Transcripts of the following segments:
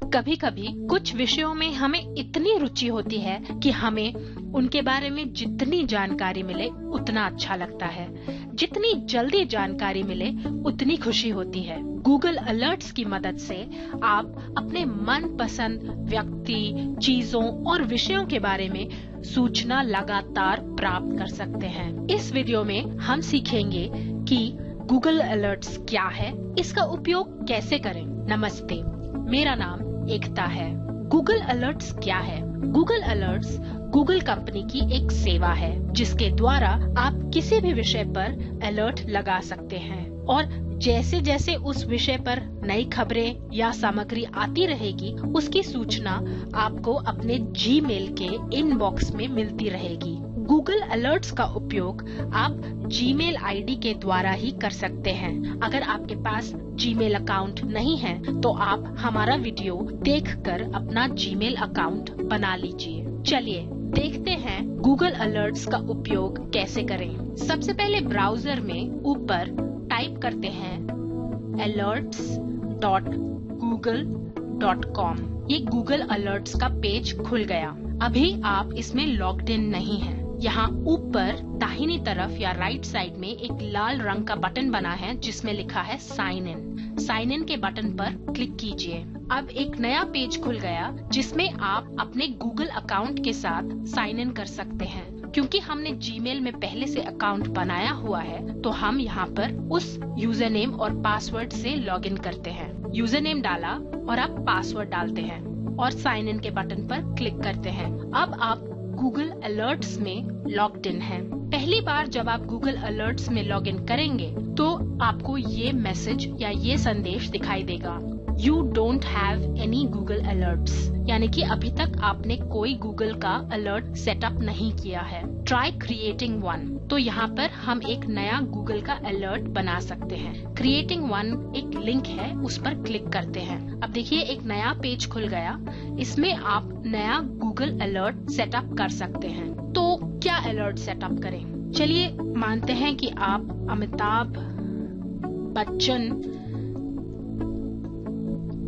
कभी कभी कुछ विषयों में हमें इतनी रुचि होती है कि हमें उनके बारे में जितनी जानकारी मिले उतना अच्छा लगता है। जितनी जल्दी जानकारी मिले उतनी खुशी होती है। गूगल अलर्ट्स की मदद से आप अपने मनपसंद व्यक्ति, चीजों और विषयों के बारे में सूचना लगातार प्राप्त कर सकते हैं। इस वीडियो में हम सीखेंगे कि गूगल अलर्ट्स क्या है, इसका उपयोग कैसे करें। नमस्ते, मेरा नाम एकता है। गूगल अलर्ट्स क्या है? गूगल अलर्ट्स गूगल कंपनी की एक सेवा है जिसके द्वारा आप किसी भी विषय पर अलर्ट लगा सकते हैं और जैसे जैसे उस विषय पर नई खबरें या सामग्री आती रहेगी उसकी सूचना आपको अपने जीमेल के इनबॉक्स में मिलती रहेगी। गूगल अलर्ट्स का उपयोग आप जीमेल आईडी के द्वारा ही कर सकते हैं। अगर आपके पास जीमेल अकाउंट नहीं है तो आप हमारा वीडियो देखकर अपना जीमेल अकाउंट बना लीजिए। चलिए देखते हैं गूगल अलर्ट्स का उपयोग कैसे करें। सबसे पहले ब्राउजर में ऊपर टाइप करते हैं alerts.google.com। ये गूगल अलर्ट्स का पेज खुल गया। अभी आप इसमें लॉग्ड इन नहीं हैं। यहाँ ऊपर दाहिनी तरफ या राइट साइड में एक लाल रंग का बटन बना है जिसमें लिखा है साइन इन। साइन इन के बटन पर क्लिक कीजिए। अब एक नया पेज खुल गया जिसमें आप अपने गूगल अकाउंट के साथ साइन इन कर सकते हैं। क्योंकि हमने जीमेल में पहले से अकाउंट बनाया हुआ है तो हम यहाँ पर उस यूजर नेम और पासवर्ड से लॉग इन करते हैं। यूजर नेम डाला और आप पासवर्ड डालते हैं और साइन इन के बटन पर क्लिक करते हैं। अब आप गूगल अलर्ट्स में लॉग्ड इन हैं। पहली बार जब आप गूगल अलर्ट्स में लॉग इन करेंगे तो आपको ये मैसेज या ये संदेश दिखाई देगा, You don't have any Google alerts, यानी कि अभी तक आपने कोई गूगल का अलर्ट सेटअप नहीं किया है। Try creating one। तो यहाँ पर हम एक नया गूगल का अलर्ट बना सकते हैं। Creating one एक लिंक है, उस पर क्लिक करते हैं। अब देखिए एक नया पेज खुल गया। इसमें आप नया गूगल अलर्ट सेटअप कर सकते हैं। तो क्या अलर्ट सेटअप करें? चलिए मानते हैं कि आप अमिताभ बच्चन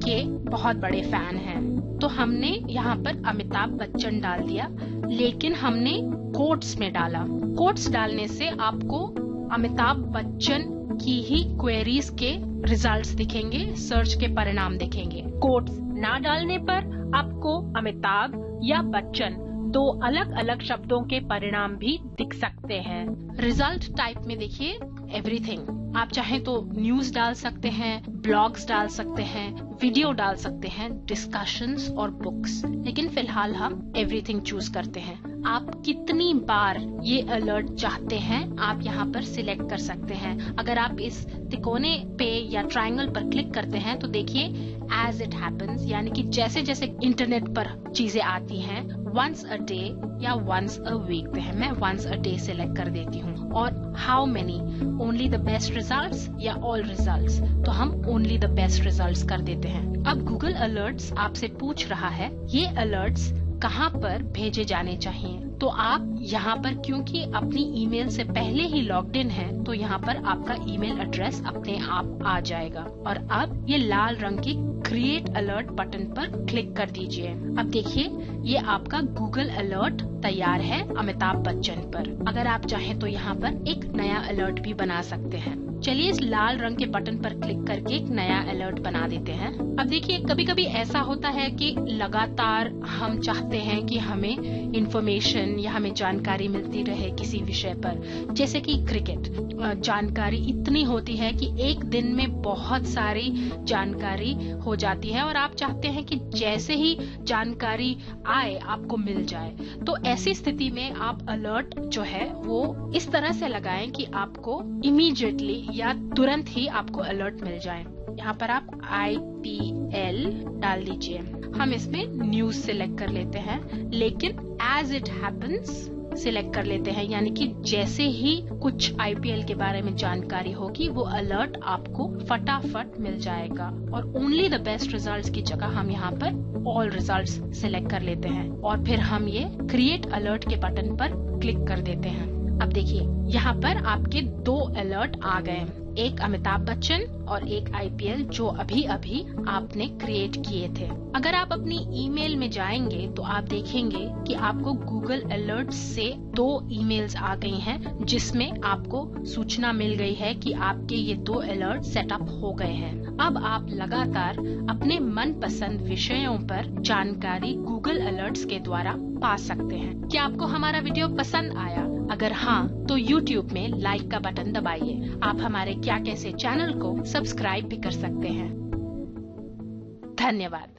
के बहुत बड़े फैन हैं, तो हमने यहाँ पर अमिताभ बच्चन डाल दिया, लेकिन हमने कोट्स में डाला। कोट्स डालने से आपको अमिताभ बच्चन की ही क्वेरीज के रिजल्ट्स दिखेंगे, सर्च के परिणाम दिखेंगे। कोट्स ना डालने पर आपको अमिताभ या बच्चन दो अलग अलग शब्दों के परिणाम भी दिख सकते हैं। रिजल्ट टाइप में देखिए एवरीथिंग। आप चाहें तो न्यूज डाल सकते हैं, ब्लॉग्स डाल सकते हैं, वीडियो डाल सकते हैं, डिस्कशंस और बुक्स, लेकिन फिलहाल हम एवरीथिंग चूज करते हैं। आप कितनी बार ये अलर्ट चाहते हैं आप यहाँ पर सिलेक्ट कर सकते हैं। अगर आप इस तिकोने पे या ट्रायंगल पर क्लिक करते हैं तो देखिए एज इट हैपन्स, यानी कि जैसे जैसे इंटरनेट पर चीजें आती हैं, वंस अ डे या वंस अ वीक पे है। मैं वंस अ डे सिलेक्ट कर देती हूँ। और how many, only the best results या ऑल रिजल्ट्स, तो हम ओनली द बेस्ट रिजल्ट्स कर देते हैं। अब गूगल अलर्ट्स आपसे पूछ रहा है ये अलर्ट्स कहाँ पर भेजे जाने चाहिए। तो आप यहाँ पर क्योंकि अपनी ईमेल से पहले ही लॉग्ड इन है तो यहाँ पर आपका ईमेल एड्रेस अपने आप आ जाएगा। और अब ये लाल रंग की क्रिएट अलर्ट बटन पर क्लिक कर दीजिए। अब देखिए ये आपका गूगल अलर्ट तैयार है अमिताभ बच्चन पर। अगर आप चाहें तो यहाँ पर एक नया अलर्ट भी बना सकते हैं। चलिए इस लाल रंग के बटन पर क्लिक करके एक नया अलर्ट बना देते हैं। अब देखिए कभी कभी ऐसा होता है कि लगातार हम चाहते हैं कि हमें इंफॉर्मेशन या हमें जानकारी मिलती रहे किसी विषय पर, जैसे कि क्रिकेट। जानकारी इतनी होती है कि एक दिन में बहुत सारी जानकारी हो जाती है और आप चाहते हैं कि जैसे ही जानकारी आए आपको मिल जाए। तो ऐसी स्थिति में आप अलर्ट जो है वो इस तरह से लगाएं कि आपको इमीडिएटली या तुरंत ही आपको अलर्ट मिल जाए। यहाँ पर आप IPL डाल दीजिए। हम इसमें न्यूज सिलेक्ट कर लेते हैं, लेकिन एज इट हैपन्स सिलेक्ट कर लेते हैं, यानी कि जैसे ही कुछ IPL के बारे में जानकारी होगी वो अलर्ट आपको फटाफट मिल जाएगा। और ओनली द बेस्ट रिजल्ट्स की जगह हम यहाँ पर ऑल रिजल्ट्स सिलेक्ट कर लेते हैं और फिर हम ये क्रिएट अलर्ट के बटन पर क्लिक कर देते हैं। अब देखिए यहाँ पर आपके दो अलर्ट आ गए। एक अमिताभ बच्चन और एक IPL जो अभी अभी आपने क्रिएट किए थे। अगर आप अपनी ईमेल में जाएंगे तो आप देखेंगे कि आपको गूगल अलर्ट से 2 ईमेल्स आ गई हैं जिसमें आपको सूचना मिल गई है कि आपके ये 2 अलर्ट सेटअप हो गए हैं। अब आप लगातार अपने मनपसंद विषयों पर जानकारी गूगल अलर्ट्स के द्वारा पा सकते हैं। क्या आपको हमारा वीडियो पसंद आया? अगर हाँ तो YouTube में लाइक का बटन दबाइए। आप हमारे क्या कैसे चैनल को सब्सक्राइब भी कर सकते हैं। धन्यवाद।